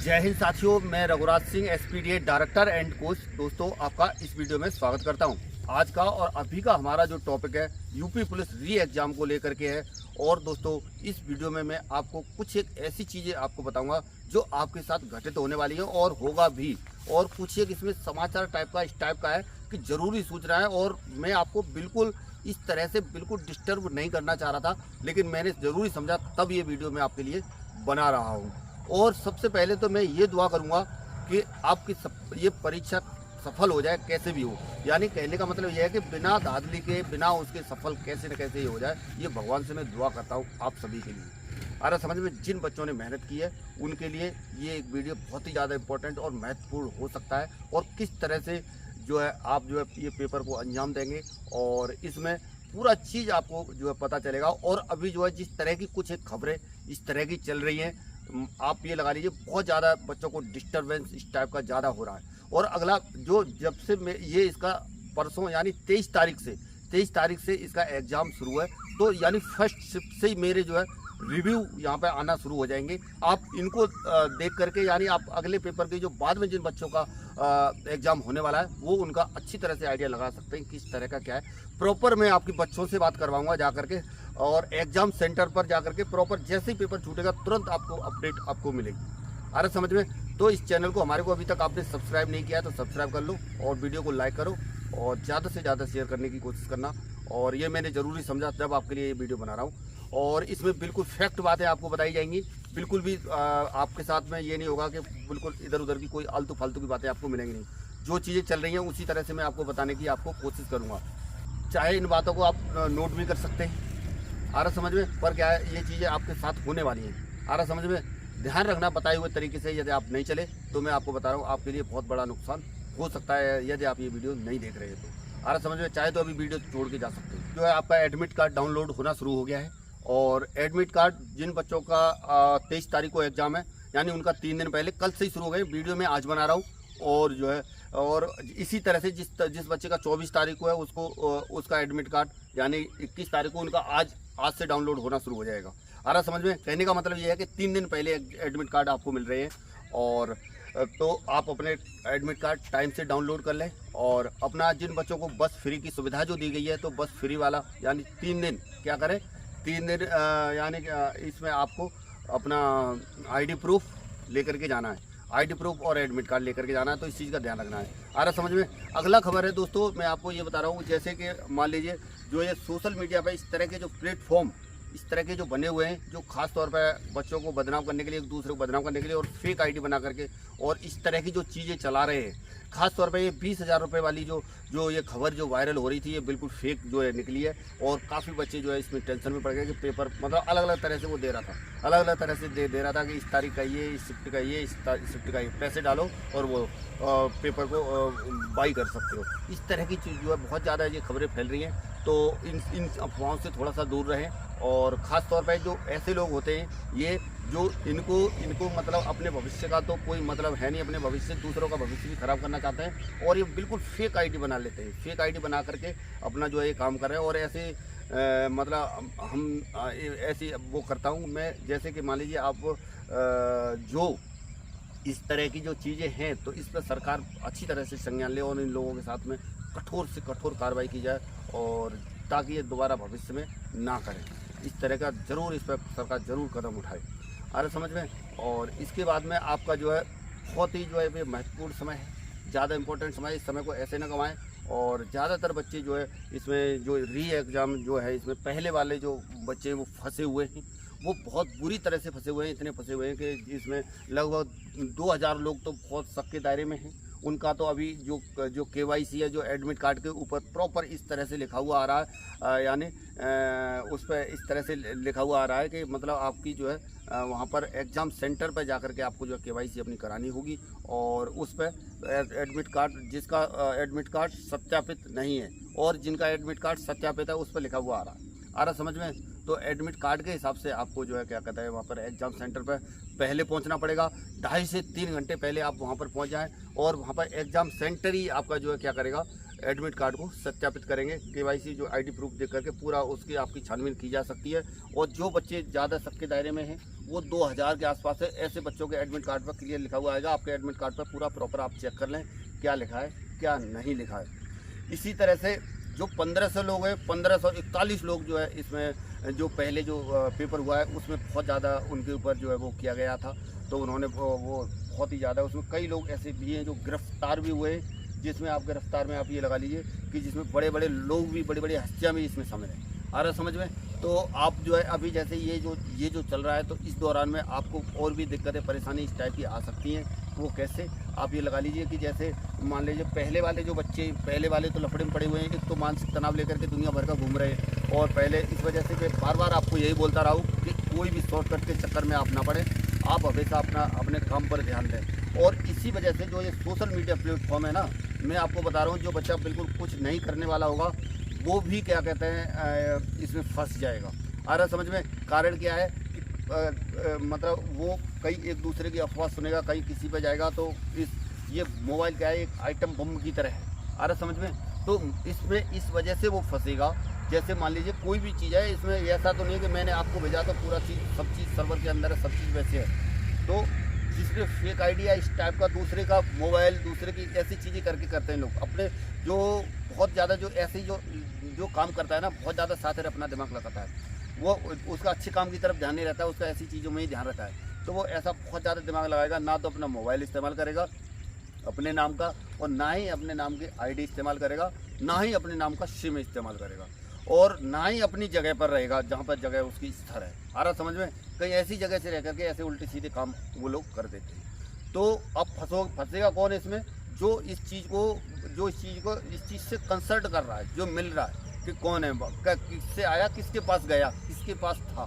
जय हिंद साथियों, मैं Raghuraj Singh SPDA director and coach. दोस्तों, आपका इस वीडियो में स्वागत करता हूं। आज का और अभी का हमारा जो टॉपिक है यूपी पुलिस री एग्जाम को लेकर के है। और दोस्तों, इस वीडियो में मैं आपको कुछ एक ऐसी चीज़ें आपको बताऊंगा जो आपके साथ घटित होने वाली है और होगा भी। और कुछ एक इसमें समाचार इस टाइप का है कि ज़रूरी सूचना है। और मैं आपको बिल्कुल इस तरह से बिल्कुल डिस्टर्ब नहीं करना चाह रहा था, लेकिन मैंने ज़रूरी समझा, तब ये वीडियो मैं आपके लिए बना रहा हूँ। और सबसे पहले तो मैं ये दुआ करूंगा कि आपकी ये परीक्षा सफल हो जाए, कैसे भी हो। यानी कहने का मतलब ये है कि बिना धांधली के, बिना उसके सफल कैसे न कैसे ये हो जाए, ये भगवान से मैं दुआ करता हूँ आप सभी के लिए। अरे समझ में, जिन बच्चों ने मेहनत की है उनके लिए ये एक वीडियो बहुत ही ज़्यादा इम्पोर्टेंट और महत्वपूर्ण हो सकता है। और किस तरह से जो है आप जो है ये पेपर को अंजाम देंगे, और इसमें पूरा चीज़ आपको जो है पता चलेगा। और अभी जो है जिस तरह की कुछ एक खबरें इस तरह की चल रही हैं, आप ये लगा लीजिए बहुत ज़्यादा बच्चों को डिस्टर्बेंस इस टाइप का ज़्यादा हो रहा है। और अगला जो जब से मैं ये इसका परसों यानी 23 तारीख से इसका एग्ज़ाम शुरू है, तो यानी फर्स्ट शिफ्ट से ही मेरे जो है रिव्यू यहाँ पे आना शुरू हो जाएंगे। आप इनको देख करके, यानी आप अगले पेपर के जो बाद में जिन बच्चों का एग्ज़ाम होने वाला है, वो उनका अच्छी तरह से आइडिया लगा सकते हैं किस तरह का क्या है। प्रॉपर मैं आपके बच्चों से बात करवाऊंगा जा करके, और एग्ज़ाम सेंटर पर जा करके प्रॉपर जैसे ही पेपर छूटेगा तुरंत आपको अपडेट आपको मिलेगी। आ रहा समझ में? तो इस चैनल को हमारे को अभी तक आपने सब्सक्राइब नहीं किया है तो सब्सक्राइब कर लो, और वीडियो को लाइक करो, और ज़्यादा से ज़्यादा शेयर करने की कोशिश करना। और ये मैंने ज़रूरी समझा जब आपके लिए ये वीडियो बना रहा हूँ। और इसमें बिल्कुल फैक्ट बातें आपको बताई जाएंगी। बिल्कुल भी आपके साथ में ये नहीं होगा कि बिल्कुल इधर उधर की कोई आलतू फालतू की बातें आपको मिलेंगी नहीं। जो चीज़ें चल रही हैं उसी तरह से मैं आपको बताने की आपको कोशिश करूँगा। चाहे इन बातों को आप नोट भी कर सकते हैं, आ रहा समझ में, पर क्या है, ये चीज़ें आपके साथ होने वाली हैं। आ रहा समझ में? ध्यान रखना बताए हुए तरीके से। यदि आप नहीं चले तो मैं आपको बता रहा हूँ आपके लिए बहुत बड़ा नुकसान हो सकता है यदि आप ये वीडियो नहीं देख रहे हैं तो। आ रहा समझ में? चाहे तो अभी वीडियो छोड़ के जा सकते हैं। जो है आपका एडमिट कार्ड डाउनलोड होना शुरू हो गया है। और एडमिट कार्ड जिन बच्चों का 23 तारीख को एग्ज़ाम है, यानी उनका 3 दिन पहले, कल से ही शुरू हो गए। वीडियो में आज बना रहा हूँ। और जो है और इसी तरह से जिस बच्चे का 24 तारीख को है उसको उसका एडमिट कार्ड यानी 21 तारीख को उनका आज से डाउनलोड होना शुरू हो जाएगा। आ रहा समझ में? कहने का मतलब ये है कि 3 दिन पहले एडमिट कार्ड आपको मिल रहे हैं। और तो आप अपने एडमिट कार्ड टाइम से डाउनलोड कर लें। और अपना जिन बच्चों को बस फ्री की सुविधा जो दी गई है, तो बस फ्री वाला यानी 3 दिन क्या करें, 3 दिन यानी इसमें आपको अपना आईडी प्रूफ लेकर के जाना है। आईडी प्रूफ और एडमिट कार्ड लेकर के जाना है, तो इस चीज़ का ध्यान रखना है। आ रहा समझ में? अगला खबर है दोस्तों, मैं आपको ये बता रहा हूँ, जैसे कि मान लीजिए जो ये सोशल मीडिया पर इस तरह के जो प्लेटफॉर्म इस तरह के जो बने हुए हैं, जो खास तौर पर बच्चों को बदनाम करने के लिए, एक दूसरे को बदनाम करने के लिए, और फेक आईडी बना करके और इस तरह की जो चीज़ें चला रहे हैं, खास तौर पे ये 20,000 रुपये वाली जो ये खबर जो वायरल हो रही थी, ये बिल्कुल फेक जो है निकली है। और काफ़ी बच्चे जो है इसमें टेंशन में पड़ गए कि पेपर मतलब अलग अलग तरह से वो दे रहा था, अलग अलग तरह से दे रहा था कि इस तारीख का ये, इस शिफ्ट का ये, इस शिफ्ट का ये, पैसे डालो और वो पेपर को बाई कर सकते हो। इस तरह की चीज़ जो है बहुत ज़्यादा ये खबरें फैल रही हैं, तो इन अफवाहों से थोड़ा सा दूर रहें। और ख़ास तौर पर जो ऐसे लोग होते हैं, ये जो इनको मतलब अपने भविष्य का तो कोई मतलब है नहीं, अपने भविष्य दूसरों का भविष्य भी ख़राब करना चाहते हैं, और ये बिल्कुल फेक आईडी बना लेते हैं। फेक आईडी बना करके अपना जो है ये काम कर रहे हैं। और ऐसे मतलब हम ऐसी वो करता हूँ मैं, जैसे कि मान लीजिए आप जो इस तरह की जो चीज़ें हैं, तो इस पर सरकार अच्छी तरह से संज्ञान ले और इन लोगों के साथ में कठोर से कठोर कार्रवाई की जाए, और ताकि ये दोबारा भविष्य में ना करें। इस तरह का ज़रूर इस पर सरकार ज़रूर कदम उठाए। आ रहा समझ में? और इसके बाद में आपका जो है बहुत ही जो है महत्वपूर्ण समय है, ज़्यादा इम्पोर्टेंट समय है। इस समय को ऐसे ना गंवाएं। और ज़्यादातर बच्चे जो है इसमें जो री एग्ज़ाम जो है, इसमें पहले वाले जो बच्चे वो फंसे हुए हैं, वो बहुत बुरी तरह से फंसे हुए हैं। इतने फंसे हुए हैं कि इसमें लगभग 2000 लोग तो बहुत शक के दायरे में हैं। उनका तो अभी जो KYC है, जो एडमिट कार्ड के ऊपर प्रॉपर इस तरह से लिखा हुआ आ रहा है, यानी उस पर इस तरह से लिखा हुआ आ रहा है कि मतलब आपकी जो है वहाँ पर एग्ज़ाम सेंटर पर जाकर के आपको जो KYC अपनी करानी होगी। और उस पर एडमिट कार्ड, जिसका एडमिट कार्ड सत्यापित नहीं है और जिनका एडमिट कार्ड सत्यापित है, उस पर लिखा हुआ आ रहा समझ में? तो एडमिट कार्ड के हिसाब से आपको जो है क्या कहता है, वहाँ पर एग्ज़ाम सेंटर पर पहले पहुँचना पड़ेगा। 2.5 से 3 घंटे पहले आप वहाँ पर पहुँच जाएं, और वहाँ पर एग्ज़ाम सेंटर ही आपका जो है क्या करेगा, एडमिट कार्ड को सत्यापित करेंगे। केवाईसी जो आईडी प्रूफ देख करके पूरा उसकी आपकी छानबीन की जा सकती है। और जो बच्चे ज़्यादा शक के दायरे में हैं वो 2000 के आसपास है, ऐसे बच्चों के एडमिट कार्ड पर क्लियर लिखा हुआ आएगा। आपके एडमिट कार्ड पर पूरा प्रॉपर आप चेक कर लें क्या लिखा है क्या नहीं लिखा है। इसी तरह से जो 1500 लोग हैं, 1541 लोग जो है इसमें जो पहले जो पेपर हुआ है उसमें बहुत ज़्यादा उनके ऊपर जो है वो किया गया था, तो उन्होंने वो बहुत ही ज़्यादा, उसमें कई लोग ऐसे भी हैं जो गिरफ्तार भी हुए, जिसमें आप गिरफ्तार में आप ये लगा लीजिए कि जिसमें बड़े बड़े लोग भी, बड़ी बड़ी हस्तियाँ भी इसमें शामिल हैं। आ रहा समझ में? तो आप जो है अभी जैसे ये जो चल रहा है, तो इस दौरान में आपको और भी दिक्कतें परेशानी इस टाइप की आ सकती हैं। वो कैसे, आप ये लगा लीजिए कि जैसे मान लीजिए पहले वाले जो बच्चे, पहले वाले तो लफड़े में पड़े हुए हैं, एक तो मानसिक तनाव लेकर के दुनिया भर का घूम रहे हैं। और पहले इस वजह से मैं बार बार आपको यही बोलता रहा हूँ कि कोई भी शॉर्टकट के चक्कर में आप ना पड़े, आप हमेशा अपने काम पर ध्यान दें। और इसी वजह से जो ये सोशल मीडिया प्लेटफॉर्म है ना, मैं आपको बता रहा हूँ, जो बच्चा बिल्कुल कुछ नहीं करने वाला होगा वो भी क्या कहते हैं इसमें फंस जाएगा। आ रहा समझ में? कारण क्या है कि मतलब वो कहीं एक दूसरे की अफवाह सुनेगा, कहीं किसी पे जाएगा, तो ये मोबाइल क्या है, एक आइटम बम की तरह है। आ रहा समझ में? तो इसमें इस वजह से वो फंसेगा। जैसे मान लीजिए कोई भी चीज़ है, इसमें ऐसा तो नहीं है कि मैंने आपको भेजा तो पूरा सब चीज़ सर्वर के अंदर है, सब चीज़ वैसे है। तो जिसमें फेक आइडिया इस टाइप का, दूसरे का मोबाइल, दूसरे की ऐसी चीज़ें करके करते हैं लोग अपने, जो बहुत ज़्यादा जो ऐसी जो काम करता है ना, बहुत ज़्यादा साथ अपना दिमाग लगाता है, वो उसका अच्छे काम की तरफ ध्यान नहीं रहता है, उसका ऐसी चीज़ों में ही ध्यान रहता है। तो वो ऐसा बहुत ज़्यादा दिमाग लगाएगा, ना तो अपना मोबाइल इस्तेमाल करेगा अपने नाम का, और ना ही अपने नाम की आईडी इस्तेमाल करेगा, ना ही अपने नाम का सिम इस्तेमाल करेगा, और ना ही अपनी जगह पर रहेगा जहाँ पर जगह उसकी स्थिर है। आ रहा समझ में? कहीं ऐसी जगह से रह करके ऐसे उल्टे सीधे काम वो लोग कर देते हैं। तो अब फंसेगा कौन इसमें? जो इस चीज़ से कंसल्ट कर रहा है, जो मिल रहा है कि कौन है, किससे आया, किसके पास गया, किसके पास था,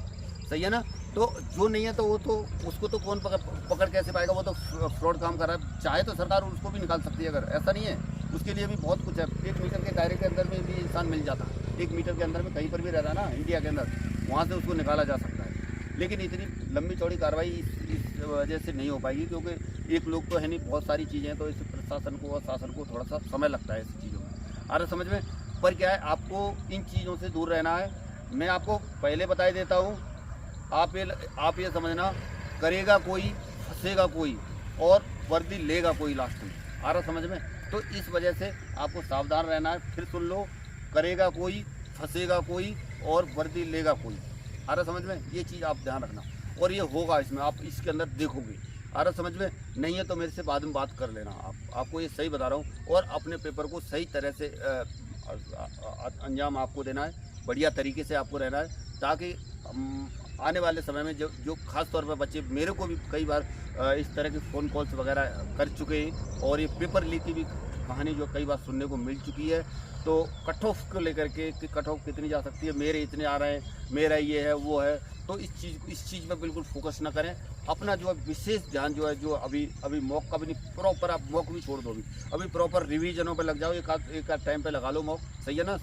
सही है ना? तो जो नहीं है तो वो तो उसको तो कौन पकड़ कैसे पाएगा? वो तो फ्रॉड काम कर रहा है। चाहे तो सरकार उसको भी निकाल सकती है, अगर ऐसा नहीं है, उसके लिए भी बहुत कुछ है। 1 मीटर के दायरे के अंदर में भी इंसान मिल जाता है, 1 मीटर के अंदर में कहीं पर भी रहता है ना इंडिया के अंदर, वहाँ से उसको निकाला जा सकता है। लेकिन इतनी लंबी चौड़ी कार्रवाई इस वजह से नहीं हो पाएगी, क्योंकि एक लोग तो है नहीं, बहुत सारी चीज़ें हैं, तो इस प्रशासन को और शासन को थोड़ा सा समय लगता है ऐसी चीज़ों में। आ रहा समझ में? पर क्या है, आपको इन चीज़ों से दूर रहना है। मैं आपको पहले बता देता हूँ, आप ये समझना, करेगा कोई, फंसेगा कोई, और वर्दी लेगा कोई लास्ट में। आ रहा समझ में? तो इस वजह से आपको सावधान रहना है। फिर सुन लो, करेगा कोई, फंसेगा कोई, और वर्दी लेगा कोई। आ रहा समझ में? ये चीज़ आप ध्यान रखना, और ये होगा इसमें, आप इसके अंदर देखोगे। आ रहा समझ में? नहीं है तो मेरे से बाद में बात कर लेना। आपको ये सही बता रहा हूँ, और अपने पेपर को सही तरह से अंजाम आपको देना है, बढ़िया तरीके से आपको रहना है, ताकि आने वाले समय में जो खास तौर पर बच्चे, मेरे को भी कई बार इस तरह के फ़ोन कॉल्स वगैरह कर चुके हैं, और ये पेपर लीक की भी कहानी जो कई बार सुनने को मिल चुकी है। तो कट ऑफ को लेकर के कि कट ऑफ कितनी जा सकती है, मेरे इतने आ रहे हैं, मेरा ये है वो है, तो इस चीज़ में बिल्कुल फोकस ना करें। अपना जो है विशेष ध्यान जो है, जो अभी मॉक का भी नहीं, प्रॉपर आप मॉक भी छोड़ दो, अभी प्रॉपर रिवीजनों पे लग जाओ, एक टाइम पे लगा लो मॉक, सही है ना?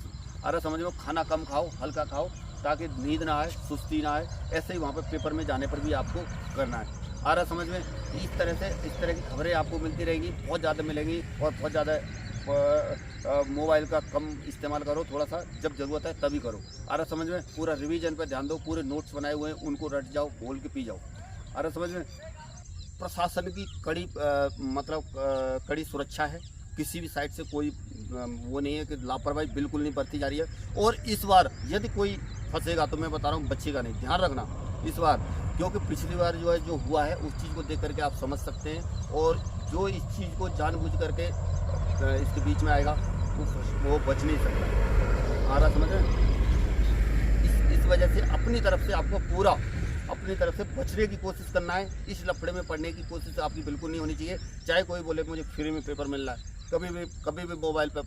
अरे समझ लो, खाना कम खाओ, हल्का खाओ, ताकि नींद ना आए, सुस्ती ना आए। ऐसे ही वहाँ पर पेपर में जाने पर भी आपको करना है। आ रहा समझ में? इस तरह की खबरें आपको मिलती रहेंगी, बहुत ज़्यादा मिलेंगी, और बहुत ज़्यादा मोबाइल का कम इस्तेमाल करो, थोड़ा सा जब ज़रूरत है तभी करो। आ रहा समझ में? पूरा रिवीजन पे ध्यान दो, पूरे नोट्स बनाए हुए हैं उनको रट जाओ, बोल के पी जाओ। आ रहा समझ में? प्रशासन की कड़ी सुरक्षा है, किसी भी साइड से कोई वो नहीं है कि लापरवाही बिल्कुल नहीं बरती जा रही है। और इस बार यदि कोई फंसेगा तो मैं बता रहा हूँ, बच्चेगा नहीं, ध्यान रखना इस बार, क्योंकि पिछली बार जो हुआ है उस चीज़ को देख करके आप समझ सकते हैं। और जो इस चीज़ को जानबूझ करके इसके बीच में आएगा वो बच नहीं सकता। आ रहा समझ में? इस वजह से अपनी तरफ से आपको पूरा अपनी तरफ से बचने की कोशिश करना है। इस लफड़े में पड़ने की कोशिश आपकी बिल्कुल नहीं होनी चाहिए। चाहे कोई बोले कि मुझे फ्री में पेपर मिल रहा है, कभी भी मोबाइल पर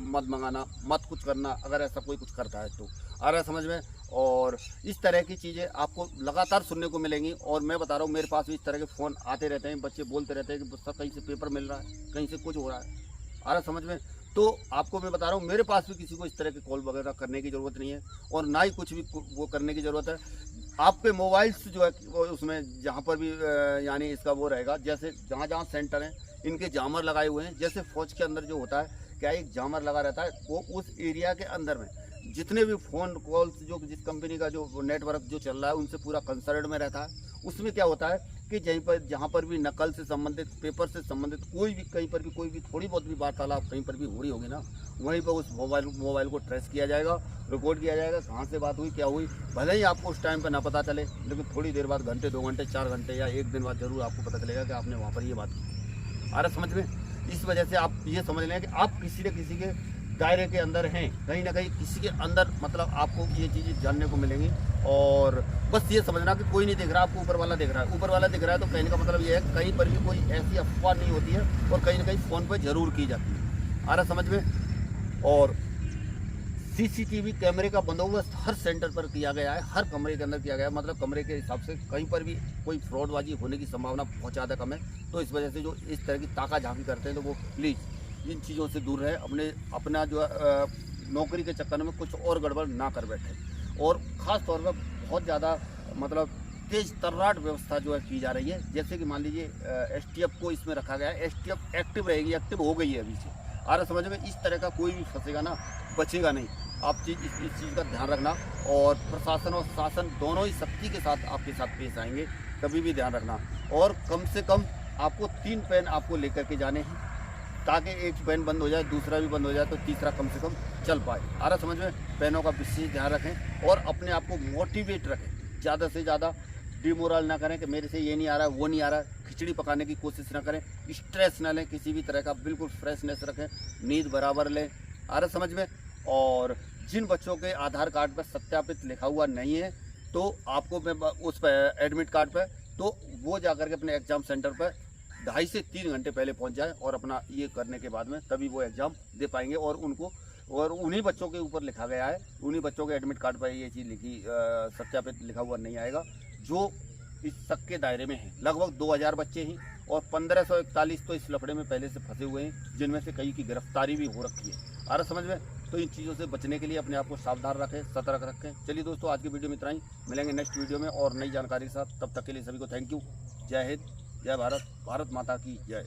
मत मंगाना, मत कुछ करना, अगर ऐसा कोई कुछ करता है तो। आ रहा है समझ में? और इस तरह की चीज़ें आपको लगातार सुनने को मिलेंगी। और मैं बता रहा हूँ, मेरे पास भी इस तरह के फ़ोन आते रहते हैं, बच्चे बोलते रहते हैं कि कहीं से पेपर मिल रहा है, कहीं से कुछ हो रहा है। आ रहा समझ में? तो आपको मैं बता रहा हूँ, मेरे पास भी किसी को इस तरह के कॉल वगैरह करने की ज़रूरत नहीं है, और ना ही कुछ भी वो करने की ज़रूरत है। आपके मोबाइल से जो है उसमें जहाँ पर भी यानी इसका वो रहेगा, जैसे जहाँ सेंटर हैं इनके जामर लगाए हुए हैं, जैसे फौज के अंदर जो होता है क्या एक जामर लगा रहता है, वो उस एरिया के अंदर में जितने भी फ़ोन कॉल्स जो जिस कंपनी का जो नेटवर्क जो चल रहा है उनसे पूरा कंसर्न में रहता है। उसमें क्या होता है कि जहाँ पर भी नकल से संबंधित, पेपर से संबंधित कोई भी कहीं पर भी कोई भी थोड़ी बहुत भी वार्तालाप कहीं पर भी हो रही होगी ना, वहीं पर उस मोबाइल को ट्रेस किया जाएगा, रिकॉर्ड किया जाएगा, कहाँ से बात हुई, क्या हुई। भले ही आपको उस टाइम पर ना पता चले, लेकिन थोड़ी देर बाद, घंटे, 2 घंटे, 4 घंटे या 1 दिन बाद जरूर आपको पता चलेगा कि आपने वहाँ पर ये बात की। आ रहा समझ में? इस वजह से आप ये समझ लें कि आप किसी न किसी के दायरे के अंदर हैं, कहीं ना कहीं किसी के अंदर, मतलब आपको ये चीज़ें जानने को मिलेंगी। और बस ये समझना कि कोई नहीं देख रहा, आपको ऊपर वाला देख रहा है। ऊपर वाला दिख रहा है तो कहने का मतलब ये है कहीं पर भी कोई ऐसी अफवाह नहीं होती है और कहीं ना कहीं फ़ोन पर जरूर की जाती है। आ रहा समझ में? और सीसीटीवी कैमरे का बंदोबस्त हर सेंटर पर किया गया है, हर कमरे के अंदर किया गया है। मतलब कमरे के हिसाब से कहीं पर भी कोई फ्रॉडबाजी होने की संभावना बहुत ज़्यादा कम है। तो इस वजह से जो इस तरह की ताका झांकी करते हैं तो वो प्लीज़ इन चीज़ों से दूर रहे, अपना जो नौकरी के चक्कर में कुछ और गड़बड़ ना कर बैठे। और ख़ास तौर पर बहुत ज़्यादा मतलब तेज तर्राट व्यवस्था जो है की जा रही है। जैसे कि मान लीजिए STF को इसमें रखा गया है, STF एक्टिव रहेगी, एक्टिव हो गई है अभी से। आ रहा समझ में? इस तरह का कोई भी फंसेगा ना, बचेगा नहीं। आप इस चीज़ का ध्यान रखना, और प्रशासन और शासन दोनों ही सख्ती के साथ आपके साथ पेश आएंगे, कभी भी ध्यान रखना। और कम से कम आपको 3 पेन आपको लेकर के जाने हैं, ताकि एक पेन बंद हो जाए, दूसरा भी बंद हो जाए तो तीसरा कम से कम चल पाए। आ रहा समझ में? पेनों का विशेष ध्यान रखें और अपने आप को मोटिवेट रखें, ज़्यादा से ज़्यादा डिमोरल ना करें कि मेरे से ये नहीं आ रहा, वो नहीं आ रहा। खिचड़ी पकाने की कोशिश ना करें, स्ट्रेस ना लें किसी भी तरह का, बिल्कुल फ्रेशनेस रखें, नींद बराबर लें। आ रहा समझ में? और जिन बच्चों के आधार कार्ड पर सत्यापित लिखा हुआ नहीं है तो आपको मैं उस पर एडमिट कार्ड पर, तो वो जाकर के अपने एग्ज़ाम सेंटर पर 2.5 से 3 घंटे पहले पहुंच जाए और अपना ये करने के बाद में तभी वो एग्ज़ाम दे पाएंगे। और उन्हीं बच्चों के ऊपर लिखा गया है, उन्हीं बच्चों के एडमिट कार्ड पर ये चीज़ लिखी सत्यापित लिखा हुआ नहीं आएगा, जो इस शक के दायरे में है। लगभग 2000 बच्चे हैं और 1541 तो इस लफड़े में पहले से फंसे हुए हैं, जिनमें से कई की गिरफ्तारी भी हो रखी है। आ रहा समझ में? तो इन चीज़ों से बचने के लिए अपने आप को सावधान रखें, सतर्क रखें। चलिए दोस्तों, आज की वीडियो में इतना ही, मिलेंगे नेक्स्ट वीडियो में और नई जानकारी के साथ। तब तक के लिए सभी को थैंक यू। जय हिंद, जय भारत, भारत माता की जय।